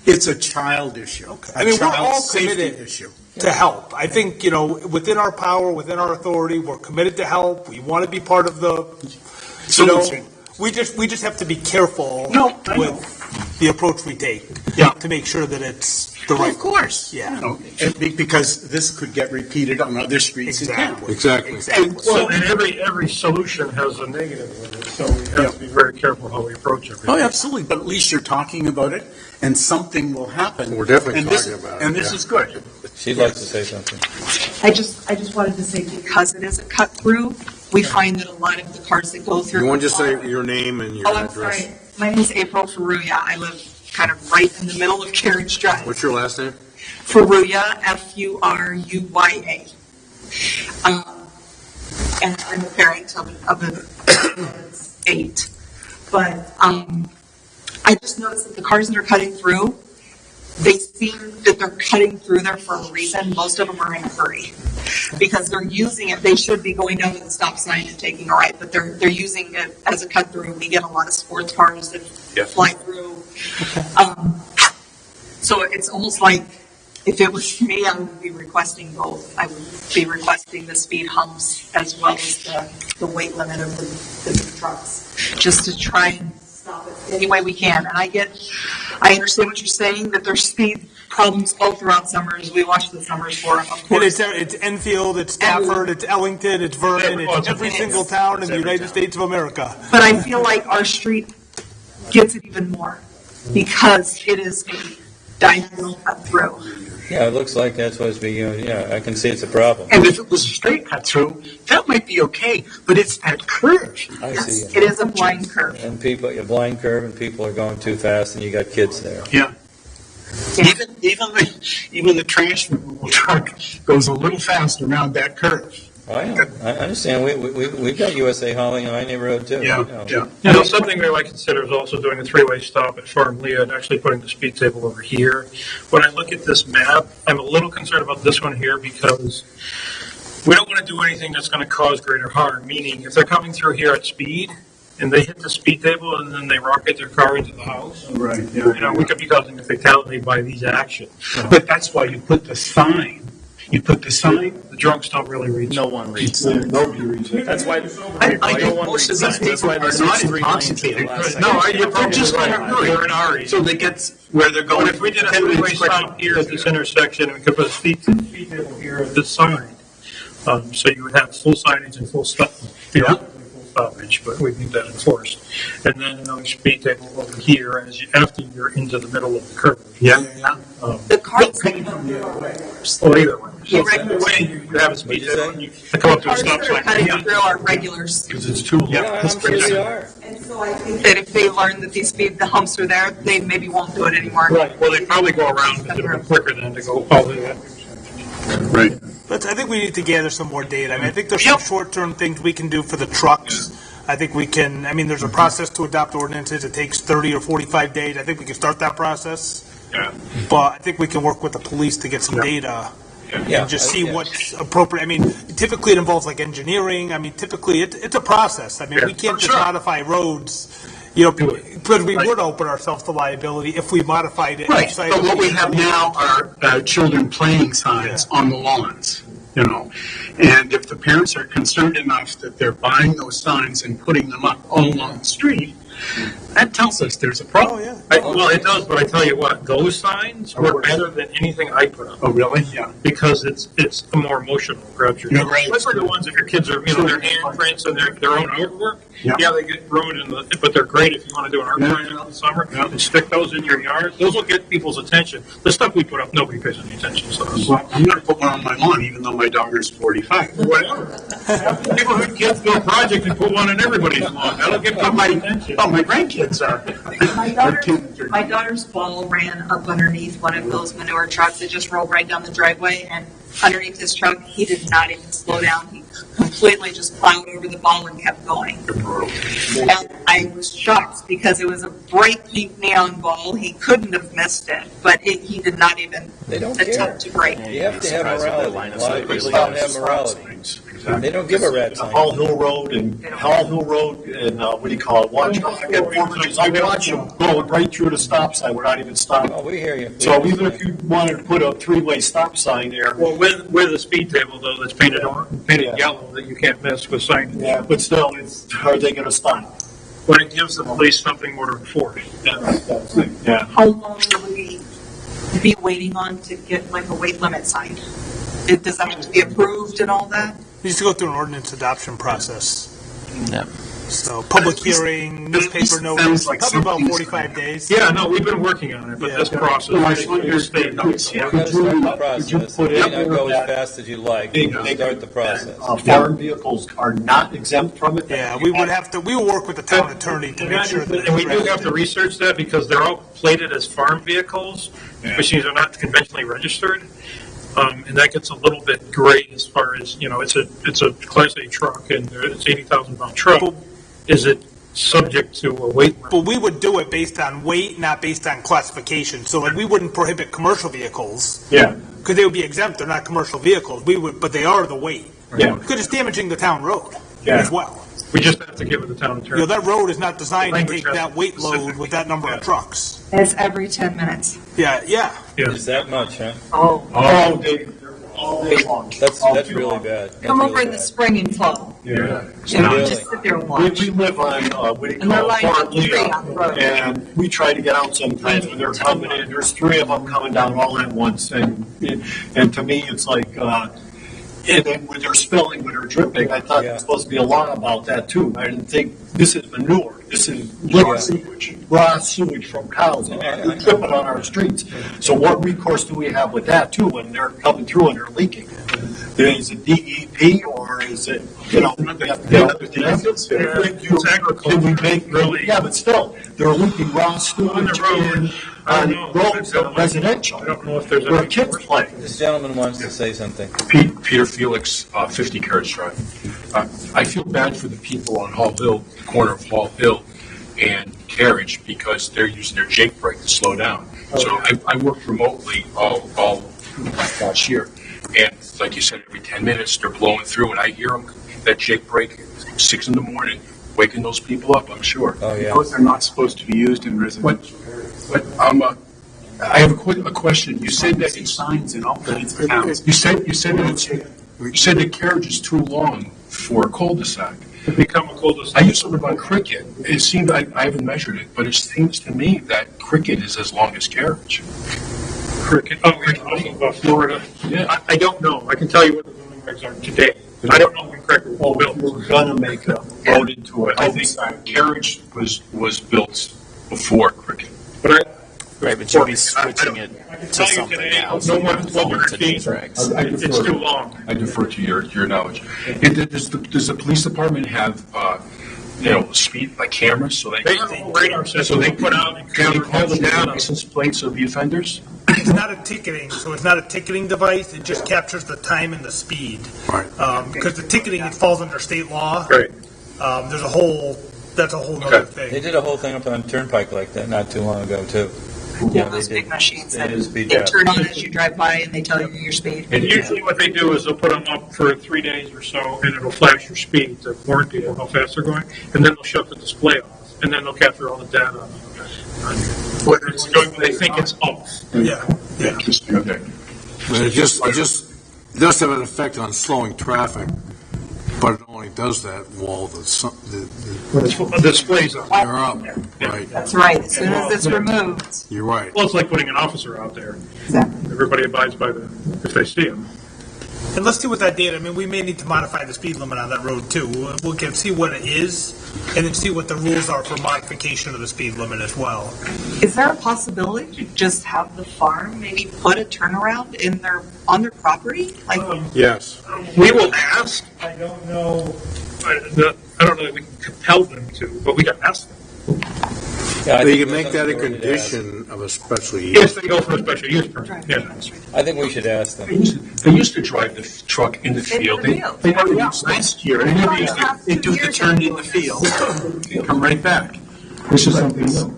It's a child issue. I mean, A we're all child safety committed issue. to help. I think, you know, within our power, within our authority, we're committed to help. We want to be part of the, you know, Solution. we just have to be careful No, I know. with the approach we take. Yeah. To make sure that it's the Well, right. of course. Yeah. You know, because this could get repeated on other streets in town. Exactly. Exactly. Well, and every solution has a negative with it, so we have to be very careful how we approach everything. Oh, absolutely, but at least you're talking about it, and something will happen. We're definitely And this- talking about it, And this yeah. is good. She'd like to say something. I just wanted to say, because it is a cut through, we find that a lot of the cars that go through. You want to just say your name and your Oh, I'm address? sorry. My name is April Faruya. I live kind of right in the middle of Carriage Drive. What's your last name? Faruya, Furuya. And I'm a parent of 8. But I just noticed that the cars that are cutting through, they seem that they're cutting through there for a reason. Most of them are in a hurry because they're using it. They should be going down to the stop sign and taking a right, but they're using it as a cut through. We get a lot of sports cars that fly through. So it's almost like if it was me, I would be requesting both. I would be requesting the speed humps as well as the weight limit of the trucks, just to try and stop it any way we can. And I understand what you're saying, that there's speed problems all throughout Summers. We watch the Summers Forum, of And course. it's Enfield, it's Stafford, it's Ellington, it's Vernon, it's every single town in the United States of America. But I feel like our street gets it even more because it is a diagonal cut through. Yeah, it looks like that's what it's being, yeah, I can see it's a problem. And if it was a straight cut through, that might be okay, but it's that curve. I see Yes, it is a blind curve. And people, a blind curve, and people are going too fast, and you got kids there. Yeah. Even the trash removal truck goes a little fast around that curve. I know, I understand, we've got USA hauling in my neighborhood too. Yeah, You know. yeah. You know, something we might consider is also doing a three-way stop at Farm Leah and actually putting the speed table over here. When I look at this map, I'm a little concerned about this one here because we don't want to do anything that's going to cause greater harm, meaning if they're coming through here at speed and they hit the speed table and then they rocket their car into the house, Right, you know, we could be causing a fatality by these actions. But that's why you put the sign. You put the sign. The drunks don't really read. No one reads Yeah, that. nobody reads it. That's why. I no think one most of reads these that. That's people why are this not is 3 lanes to the intoxicated. last No, second. you're They're just in a hurry. They're in a hurry. So they get where they're But going. if we did a 10 minutes three-way quicker. stop here at this intersection, we could put a speed table here at this sign. So you would have full signage and full stop, theoretically full stoppage, but we need that enforced. And then another speed table over here after you're into the middle of the curve. Yeah, yeah. The cars. Or either way. Yeah, So right. the way you have a speed What'd you table, say? you come up to a Cars stop that are sign. cutting through are regulars. Because it's too Yeah, long. I'm sure we are. And so I think that if they learn that the humps are there, they maybe won't do it anymore. Right, well, they probably go around because it'll be quicker than to go all the way. Right. But I think we need to gather some more data. I mean, I think there's some short-term things we can do for the trucks. I think we can, I mean, there's a process to adopt ordinances. It takes 30 or 45 days. I think we can start that process. Yeah. But I think we can work with the police to get some data Yeah, and just see yeah. what's appropriate. I mean, typically it involves like engineering. I mean, typically it's a process. I mean, we can't just modify roads, you know, because we would open ourselves to liability if we modified it. Right, outside but of- what we have now are children playing signs on the lawns, you know. And if the parents are concerned enough that they're buying those signs and putting them up all along the street, that tells us there's a problem. Well, it does, but I tell you what, those signs work better than anything I put up. Oh, really? Yeah. Because it's more emotional, grabs your. You're right. Those are the ones if your kids are, you know, their handprints and their own artwork. Yeah. Yeah, they get ruined but they're great if you want to do an art sign in the summer and stick those in your yard. Those will get people's attention. The stuff we put up, nobody pays any attention to those. Well, I'm going to put one on my lawn, even though my daughter's 45. Whatever. Neighborhood kids do a project and put one on everybody's lawn. That'll get people's attention. Oh, my grandkids are. My daughter's ball ran up underneath one of those manure trucks. It just rolled right down the driveway, and underneath his truck, he did not even slow down. He completely just plowed over the ball and kept going. And I was shocked because it was a bright pink neon ball. He couldn't have missed it, but he did not even They don't care. attempt to break. You have to have morality. line A of lot sight of people really don't have morality. They don't give a rat's ass. Hall Hill Road and what do you call it, Watchdog and Four Bridges. I watch them go right through the stop sign. We're not even stopping. Oh, we hear you. So even if you wanted to put a three-way stop sign there, Well, with a speed table though, that's painted yellow that you can't miss with signage. yeah, but still, are they going to stop? But it gives the police something more to enforce. Yeah. How long will we be waiting on to get like a weight limit sign? Does that have to be approved and all that? We used to go through an ordinance adoption process. Yeah. So public hearing, newspaper sounds notice, like probably about something's 45 days. Yeah, no, we've been working on it, but this process. Well, I saw your state notes, We're yeah. going to start the Could you process. put It may in not go there as fast as you like, Big- but we'll start the process. Farm vehicles are not exempt from it? Yeah, we will work with the town attorney to make sure that. And we do have to research that because they're all plated as farm vehicles, which means they're not conventionally registered. And that gets a little bit gray as far as, you know, it's a Class A truck and it's 80,000-pound truck. Is it subject to a weight limit? But we would do it based on weight, not based on classification. So like we wouldn't prohibit commercial vehicles Yeah. because they would be exempt. They're not commercial vehicles. We would, but they are the weight. Yeah. Because it's damaging the town road Yeah. as well. We just have to give it to the town You attorney. know, that road is not designed to Language take has that weight load specific- with that number of trucks. It's every 10 minutes. Yeah, yeah. It's that much, huh? Oh. All day long. That's really bad. That's Come over really in the bad. spring and fall. Yeah. You know, Really? just sit there and We watch. live on, what do you And they're call it, lined up Fort three Leo, on the road. and we try to get out sometimes when they're coming in, there's three of them coming down all at once, and to me, it's like, and then when they're spilling, when they're dripping, I thought there was supposed to be a law about that too. I didn't think, this is manure, this is raw sewage from cows, and they're dripping on our streets. So what recourse do we have with that too, when they're coming through and they're leaking? Is it DEP, or is it, you know, we have to get up with the ambulance? It's agriculture. Can we make, Really. yeah, but still, they're leaking raw sewage. On the road, roads that are residential, I don't know if there's where any. kids play. This gentleman wants to say something. Peter Felix, 50 Carriage Drive. I feel bad for the people on Hall Hill, the corner of Hall Hill and Carriage, because they're using their Jake brake to slow down. So I worked remotely all last year, and like you said, every 10 minutes they're blowing through, and I hear them, that Jake brake, 6 in the morning, waking those people up, I'm sure. Oh, yeah. Because they're not supposed to be used in residential. But I have a question. You said that it's Signs in all the towns. You said that Carriage is too long for a cul-de-sac. To become a cul-de-sac. I used to live on Cricket. It seemed, I haven't measured it, but it seems to me that Cricket is as long as Carriage. Cricket, you're talking about Florida? Yeah. I don't know. I can tell you what the zoning regs are today. I don't know when Cricket was built. We're gonna make a vote into it. I think Carriage was built before Cricket. But Right, but you'll be switching it I can to tell you something today, else. no more than Follow 1,200 today's feet. regs. It's too long. I defer to your knowledge. Does the police department have, speed, like cameras, so They have a radar system they put out and can they gather all the the data. license plates of the offenders? It's not a ticketing, so it's not a ticketing device, it just captures the time and the speed. Right. Because the ticketing, it falls under state law. Right. That's a whole other They thing. did a whole thing up on Turnpike like that not too long ago, too. Yeah, they those did- big machines they that did speed they trap. turn on as you drive by and they tell you your speed. And usually what they do is they'll put them up for 3 days or so, and it'll flash your speed to warn people how fast they're going, and then they'll shut the display off, and then they'll capture all the data on whether it's going when they think it's off. Yeah, yeah. Okay. But it just does have an effect on slowing traffic, but it only does that while the The display's on. they're up, right? That's right, as soon as it's removed. You're right. Well, it's like putting an officer out there. Exactly. Everybody abides by if they see him. And let's see what that data, I mean, we may need to modify the speed limit on that road too. We'll can see what it is, and then see what the rules are for modification of the speed limit as well. Is there a possibility to just have the farm maybe put a turnaround on their property? Like, Yes. We will ask. I don't know. I don't know that we can compel them to, but we can ask them. Yeah, I But you think can make that's that a something we should ask. condition of a special If use. they go for a special use permit, yeah. I think we should ask them. They used to drive the truck in the field. the field. They never used Last year, they do the turn in the field, come right back. This is something new.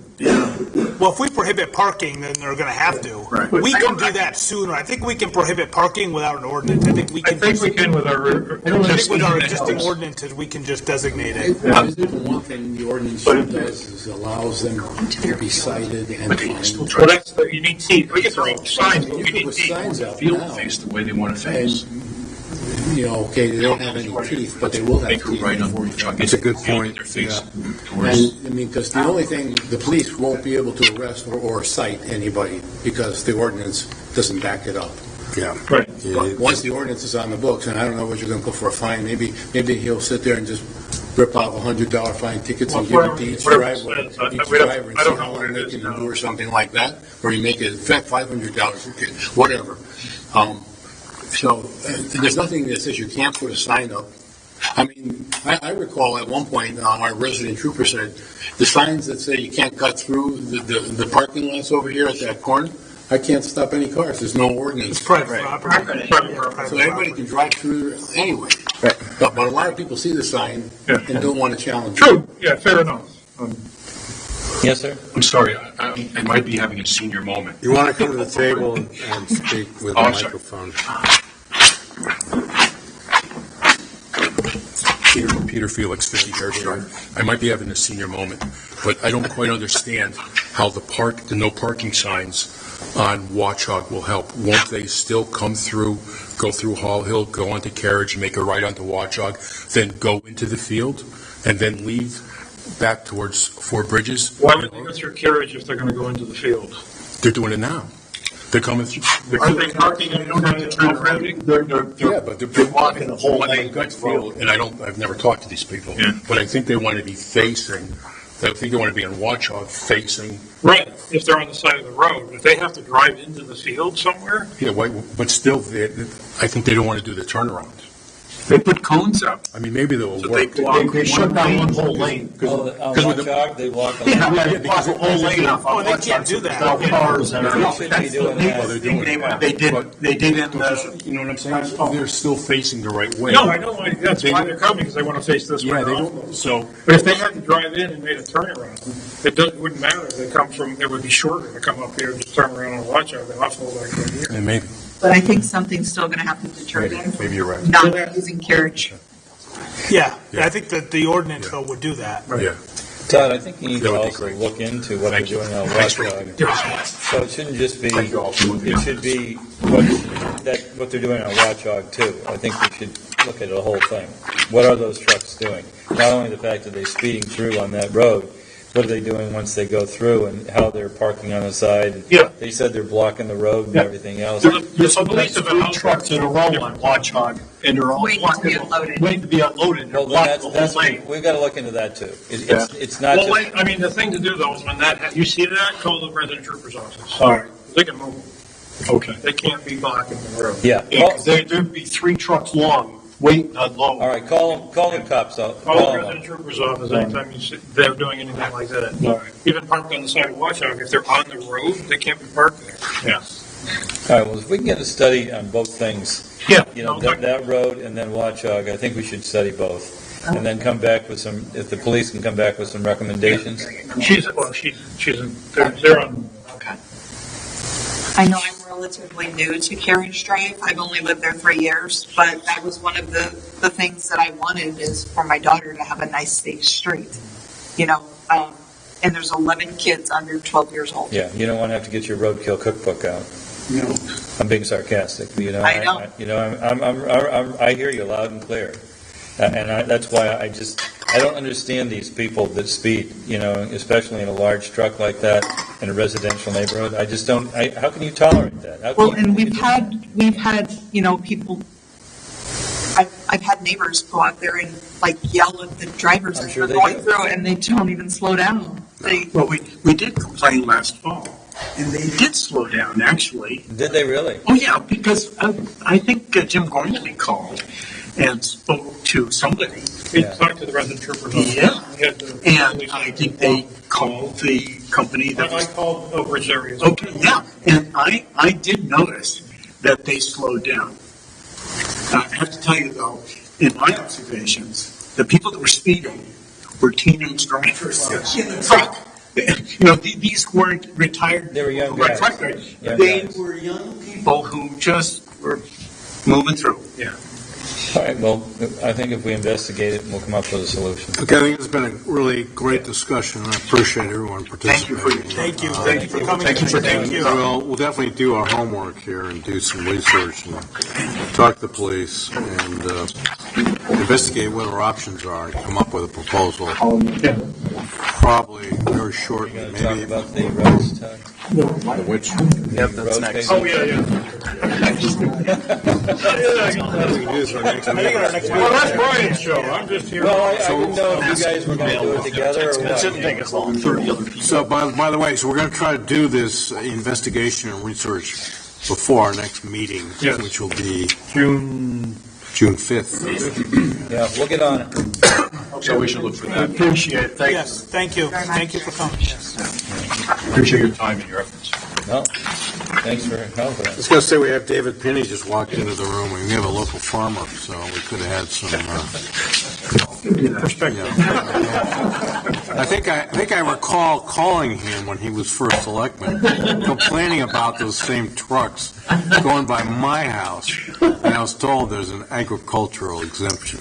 Well, if we prohibit parking, then they're gonna have to. Right. We can do that sooner. I think we can prohibit parking without an ordinance. I think we can. With our. I think with our existing ordinances, we can just designate it. I think the one thing the ordinance does is allows them to be cited and But they can still Well, drive that's the, you need teeth. We get the right signs, but we You need put teeth. signs the out field now, face the way they want to face. and, okay, they don't have any teeth, but they will have They teeth. could ride on the truck. That's a good Field point, Their face And, towards. I mean, because the only thing, the police won't be able to arrest or cite anybody because the ordinance doesn't back it up. Yeah. Right. But once the ordinance is on the books, and I don't know what you're gonna put for a fine, maybe he'll sit there and just rip out $100 fine tickets and give it to each Whatever driver. it says. Each We don't- driver and I see don't know how what long it they is can now. do or something like that, or you make it, in fact, $500, whatever. So, there's nothing that says you can't put a sign up. I mean, I recall at one point, our resident trooper said, the signs that say you can't cut through the parking lots over here at that corner, I can't stop any cars, there's no ordinance. It's private property. So everybody can drive through anyway. Right. But a lot of people see the sign and don't want to challenge it. True, yeah, fair enough. Yes, sir? I'm sorry, I might be having a senior moment. You want to come to the table and speak with the Oh, I'm sorry. microphone. Peter Felix, 50 Carriage Drive. I might be having a senior moment, but I don't quite understand how the no parking signs on Watchog will help. Won't they still come through, go through Hall Hill, go onto Carriage, make a right onto Watchog, then go into the field, and then leave back towards Four Bridges? Why would they go through Carriage if they're gonna go into the field? They're doing it now. They're coming through. Are they parking and don't have to turn around? Yeah, but they're walking the whole way. Gut feel, and I've never talked to these people, Yeah. but I think they want to be facing, I think they want to be on Watchog facing, Right, if they're on the side of the road. If they have to drive into the field somewhere, but still, I think they don't want to do the turnaround. They put cones up. I mean, maybe they'll So work. They shut down one whole lane. On Watchdog, they walk on. Yeah, they block a whole lane off. Oh, they can't do that. Without cars and They should be doing that. They did in the, You know what I'm saying? They're still facing the right way. No, I know, that's why they're coming, because they want to face this way. Yeah, they don't, so, But if they had to drive in and made a turnaround, it wouldn't matter. They come from, it would be shorter to come up here, just turn around and watch out, and offload like right here. and maybe, But I think something's still gonna have to determine maybe you're right. not using carriage. Yeah, I think that the ordinance though would do that. Yeah. Todd, I think you need That to would be also great. look into what they're doing on Watchdog. So it shouldn't just be, it should be what they're doing on Watchdog too. I think we should look at the whole thing. What are those trucks doing? Not only the fact that they're speeding through on that road, what are they doing once they go through and how they're parking on the side? Yeah. They said they're blocking the road and everything else. there's at least 3 trucks in a row on Watchdog, and they're all Waiting to be unloaded. waiting to be unloaded. They're Well, blocking the that's, whole lane. we've got to look into that too. It's not Well, just. wait, I mean, the thing to do though is when you see that, call the resident trooper's office. All right, They can move. okay. They can't be blocking the road. Yeah. There'd be 3 trucks long, waiting to unload. All right, call the cops out. Call the them resident trooper's office anytime you see they're doing anything like that. All right. Even parked on the side of Watchdog, if they're on the road, they can't be parked there. Yeah. All right, well, if we can get a study on both things, Yeah. you know, that road and then Watchdog, I think we should study both. And then come back with some, if the police can come back with some recommendations. She's they're on. Okay. I know I'm relatively new to Carriage Drive. I've only lived there 3 years, but that was one of the things that I wanted is for my daughter to have a nice, safe street. You know, and there's 11 kids under 12 years old. Yeah, you don't want to have to get your roadkill cookbook out. No. I'm being sarcastic, you know. I know. I hear you loud and clear. That's why I don't understand these people that speed, you know, especially in a large truck like that in a residential neighborhood. I just don't, how can you tolerate that? How can Well, you- and we've had, you know, people, I've had neighbors go out there and like yell at the drivers I'm as sure they're they going do. through and they don't even slow down. Well, we did complain last fall, and they did slow down, actually. Did they really? Oh, yeah, because I think Jim Gormley called and spoke to somebody. We Yeah. talked to the resident trooper's office. Yeah. We had the And police- I think they called the company that I was. called Oak Ridge areas. Okay, yeah, and I did notice that they slowed down. I have to tell you though, in my observations, the people that were speeding were teenage drivers in the truck. You know, these weren't retired. They were young Right, guys. right. Young They guys. were young people who just were moving through. Yeah. All right, well, I think if we investigate it, we'll come up with a solution. Okay, I think it's been a really great discussion, and I appreciate everyone Thank you for your participating. Thank you for coming. Thank you for taking it. We'll definitely do our homework here and do some research and talk to the police and investigate what our options are and come up with a proposal. Probably very shortly, We're going to talk maybe. about the roads, Todd. Which? Yep, that's Road next. paving. Oh, yeah. Well, that's Brian's show. I'm just here. Well, I didn't know if you guys were going to do it together or It what. shouldn't take us long. So, by the way, so we're going to try to do this investigation and research before our next meeting, Yes. which will be June, June 5th. Yeah, we'll get on it. So we should look for I that. appreciate it, thank you. Yes, thank you. Thank you for coming. Appreciate your time and your efforts. No, thanks for helping I us. was going to say, we have David Penny just walked into the room, and we have a local farmer, so we could have had some, perspective. I think I recall calling him when he was first selectman, complaining about those same trucks going by my house, and I was told there's an agricultural exemption.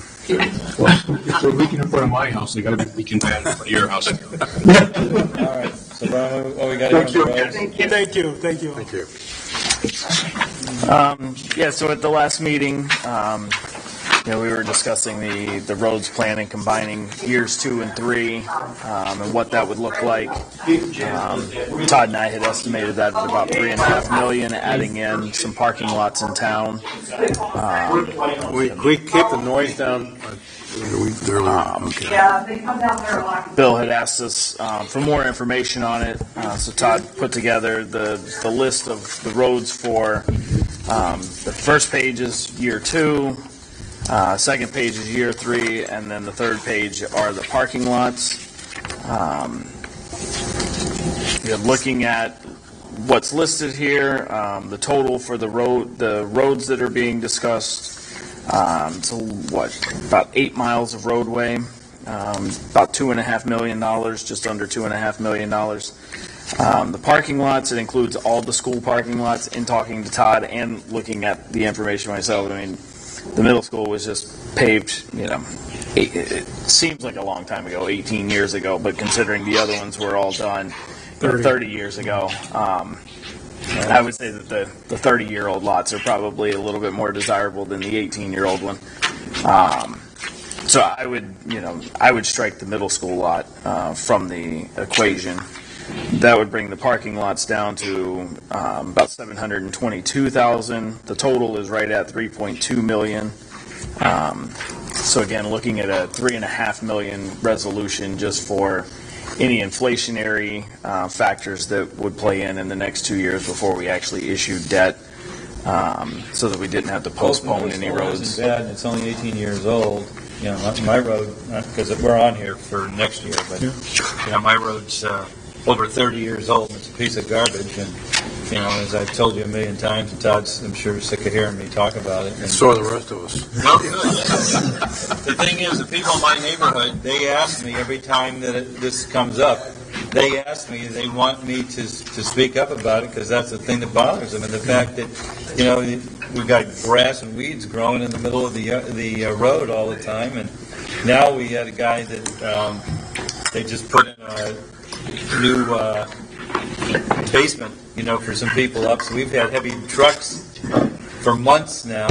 Well, if they're leaking in front of my house, they gotta be leaking bad in front of your house. All right, so Brian, what we got here on the roads? Thank you. Thank you. Yeah, so at the last meeting, we were discussing the roads plan and combining years 2 and 3, and what that would look like. Todd and I had estimated that at about $3.5 million, adding in some parking lots in town. We keep the noise down. Okay. Yeah, they come down there a lot. Bill had asked us for more information on it, so Todd put together the list of the roads for the first page is year 2, Second page is year 3, and then the third page are the parking lots. You're looking at what's listed here, the total for the roads that are being discussed. So about 8 miles of roadway, about $2.5 million, just under $2.5 million. The parking lots, it includes all the school parking lots. In talking to Todd and looking at the information myself, I mean, the middle school was just paved, it seems like a long time ago, 18 years ago, but considering the other ones were all done 30 years ago, I would say that the 30-year-old lots are probably a little bit more desirable than the 18-year-old one. So I would strike the middle school lot from the equation. That would bring the parking lots down to about $722,000. The total is right at $3.2 million. So again, looking at a $3.5 million resolution just for any inflationary factors that would play in the next 2 years before we actually issued debt, so that we didn't have to postpone any roads. Isn't bad, and it's only 18 years old. My road, because we're on here for next year, but my road's over 30 years old. It's a piece of garbage, and as I've told you a million times, and Todd's, I'm sure, sick of hearing me talk about it. And so are the rest of us. No, good. The thing is, the people in my neighborhood, they ask me every time that this comes up, they ask me, they want me to speak up about it, because that's the thing that bothers them, and the fact that, we've got grass and weeds growing in the middle of the road all the time, and now we had a guy that they just put in a new basement, for some people up. So we've had heavy trucks for months now,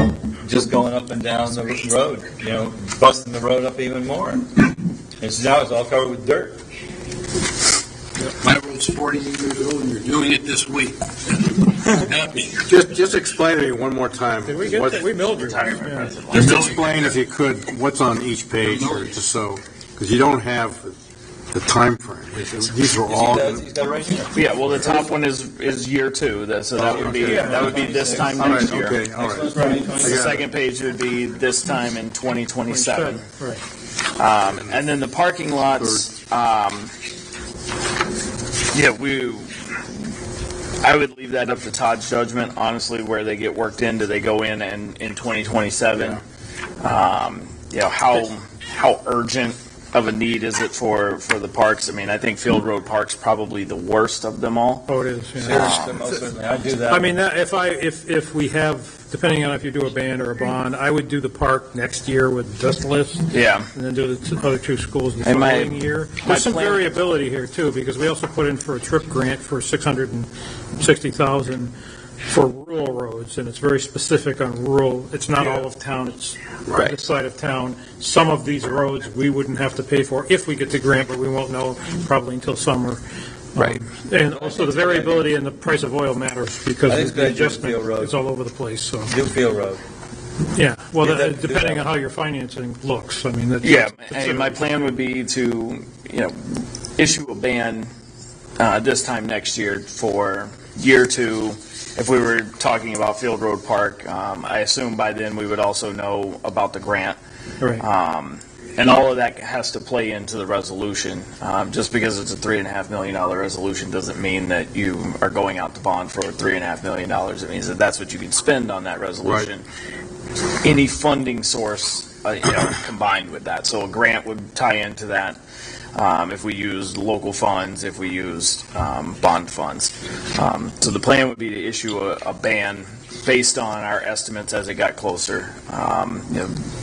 just going up and down the road, busting the road up even more. And so now it's all covered with dirt. My road's 48 years old, and you're doing it this week. Just explain to me one more time. Did we get that? We milled your tire. Just explain, if you could, what's on each page, just so, because you don't have the time frame. These are all. He's got it right here. Yeah, well, the top one is year 2, so that would be this time next year. Okay, all right. The second page would be this time in 2027. Right. And then the parking lots, I would leave that up to Todd's judgment, honestly, where they get worked in. Do they go in 2027? How urgent of a need is it for the parks? I mean, I think Field Road Park's probably the worst of them all. Oh, it is. Seriously, I do that. I mean, if we have, depending on if you do a band or a bond, I would do the park next year with just list. Yeah. And then do the other 2 schools the And following year. There's some variability here too, because we also put in for a trip grant for $660,000 for rural roads, and it's very specific on rural. It's not all of town, it's this side of town. Some of these roads we wouldn't have to pay for if we get the grant, but we won't know probably until summer. Right. And also the variability in the price of oil matters, because I think the it's adjustment Dewfield Road. is all over the place, so. Dewfield Road. Yeah, well, Do depending that. on how your financing looks, I mean, that's. And my plan would be to, issue a ban this time next year for year 2. If we were talking about Field Road Park, I assume by then we would also know about the grant. Right. And all of that has to play into the resolution. Just because it's a $3.5 million resolution doesn't mean that you are going out to bond for $3.5 million. It means that that's what you can spend on that resolution. Right. Any funding source, combined with that. So a grant would tie into that. If we used local funds, if we used bond funds. So the plan would be to issue a ban based on our estimates as it got closer.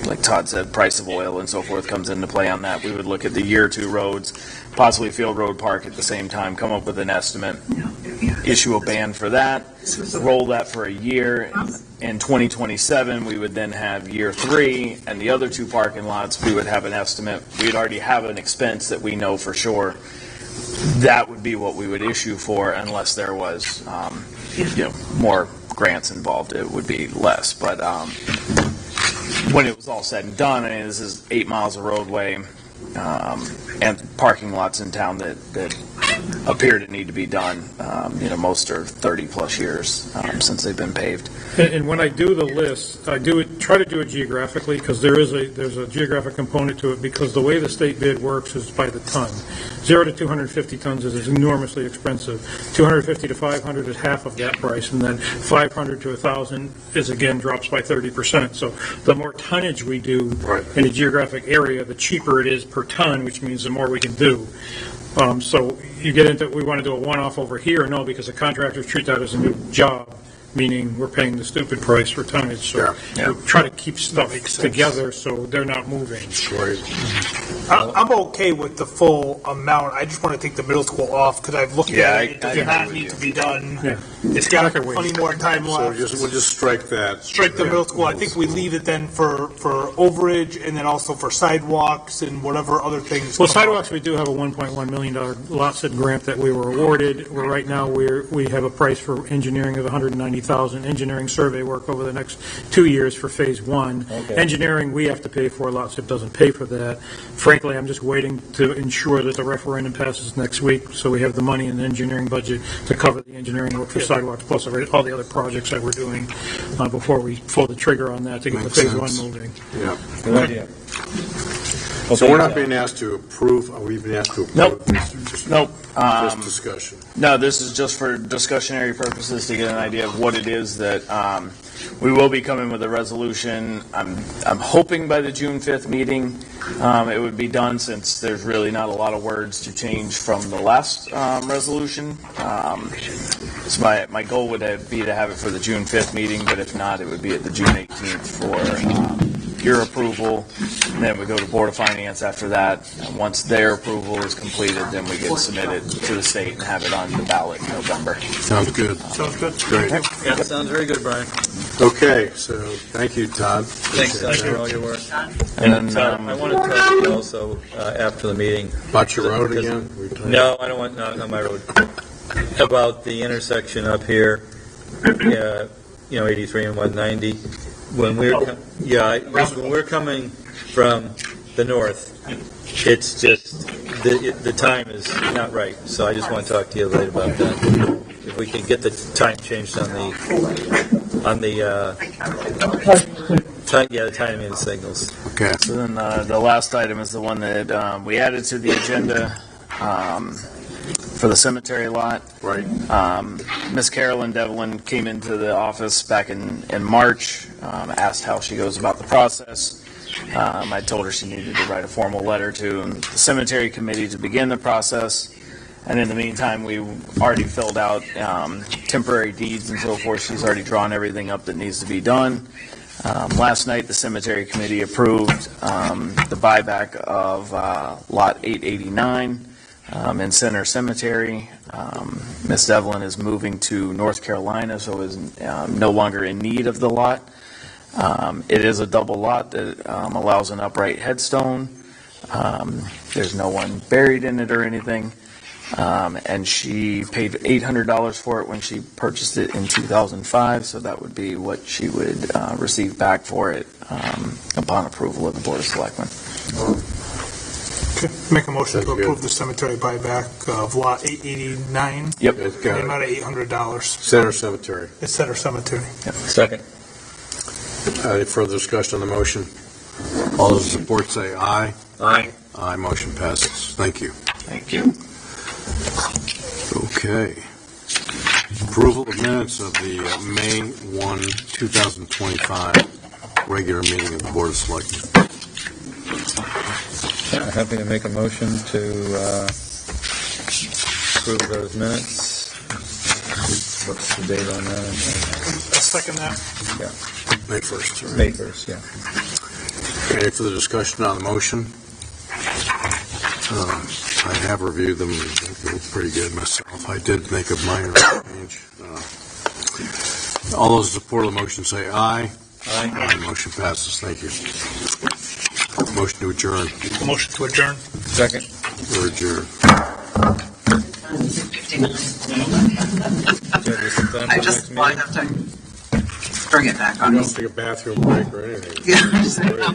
Like Todd said, price of oil and so forth comes into play on that. We would look at the year 2 roads, possibly Field Road Park at the same time, come up with an estimate, issue a ban for that, roll that for a year. In 2027, we would then have year 3, and the other 2 parking lots, we would have an estimate. We'd already have an expense that we know for sure. That would be what we would issue for, unless there was, more grants involved. It would be less. But when it was all said and done, this is 8 miles of roadway and parking lots in town that appear to need to be done. Most are 30-plus years since they've been paved. And when I do the list, I do it, try to do it geographically, because there's a geographic component to it, because the way the state bid works is by the ton. 0 to 250 tons is enormously expensive. 250 to 500 is half of that price, and then 500 to 1,000 is, again, drops by 30%. So the more tonnage we do in a geographic area, the cheaper it is per ton, which means the more we can do. So you get into, we want to do a one-off over here, no, because the contractors treat that as a new job, meaning we're paying the stupid price for tonnage. So we try to keep stuff together so they're not moving. I'm okay with the full amount. I just want to take the middle school off because I've looked at it. It does not need to be done. It's got plenty more time left. So we'll just strike that. Strike the middle school. I think we leave it then for overage and then also for sidewalks and whatever other things. Well, sidewalks, we do have a $1.1 million lot SID grant that we were awarded. Where right now we have a price for engineering of $190,000. Engineering survey work over the next 2 years for phase 1. Engineering we have to pay for. Lot SID doesn't pay for that. Frankly, I'm just waiting to ensure that the referendum passes next week, so we have the money in the engineering budget to cover the engineering work for sidewalks, plus all the other projects that we're doing before we pull the trigger on that to get the phase 1 moving. Yeah. Good idea. So we're not being asked to approve, are we being asked to approve? Nope. Just discussion. No, this is just for discussionary purposes to get an idea of what it is that we will be coming with a resolution. I'm hoping by the June 5th meeting it would be done, since there's really not a lot of words to change from the last resolution. So my goal would be to have it for the June 5th meeting, but if not, it would be at the June 18th for your approval, and then we go to Board of Finance after that. And once their approval is completed, then we get submitted to the state and have it on the ballot in November. Sounds good. Sounds good. Great. Yeah, sounds very good, Brian. Okay, so thank you, Todd. Thanks, Todd, for all your work. And And Todd, I want to talk to you also after the meeting. About your road again? No, I don't want, not my road. About the intersection up here, 83 and 190. When we're coming from the north, it's just, the time is not right. So I just want to talk to you later about that. If we can get the time changed on the timing of the signals. Okay. So then the last item is the one that we added to the agenda for the cemetery lot. Right. Miss Carolyn Devlin came into the office back in March, asked how she goes about the process. I told her she needed to write a formal letter to the cemetery committee to begin the process. And in the meantime, we already filled out temporary deeds and so forth. She's already drawn everything up that needs to be done. Last night, the cemetery committee approved the buyback of lot 889 in Center Cemetery. Miss Devlin is moving to North Carolina, so is no longer in need of the lot. It is a double lot that allows an upright headstone. There's no one buried in it or anything. And she paid $800 for it when she purchased it in 2005, so that would be what she would receive back for it upon approval of the Board of Selectmen. Okay. Make a motion to approve the cemetery buyback of lot 889. Yep. In the amount of $800. Center Cemetery. It's Center Cemetery. Yep. Second. Any further discussion on the motion? All those in support say aye. Aye. Aye, motion passes. Thank you. Thank you. Okay. Approval of minutes of the May 1, 2025 regular meeting of the Board of Selectmen. Yeah, happy to make a motion to approve those minutes. What's the date on that? I'll second that. Yeah. May 1st. Right? May 1st, yeah. Any further discussion on the motion? I have reviewed them. They look pretty good myself. I did make a minor change. All those in support of the motion say aye. Aye. Aye. Motion passes. Thank you. Motion to adjourn. Motion to adjourn. Second. We're adjourned. I just want to have to bring it back on. You don't take a bathroom break or anything. Yeah.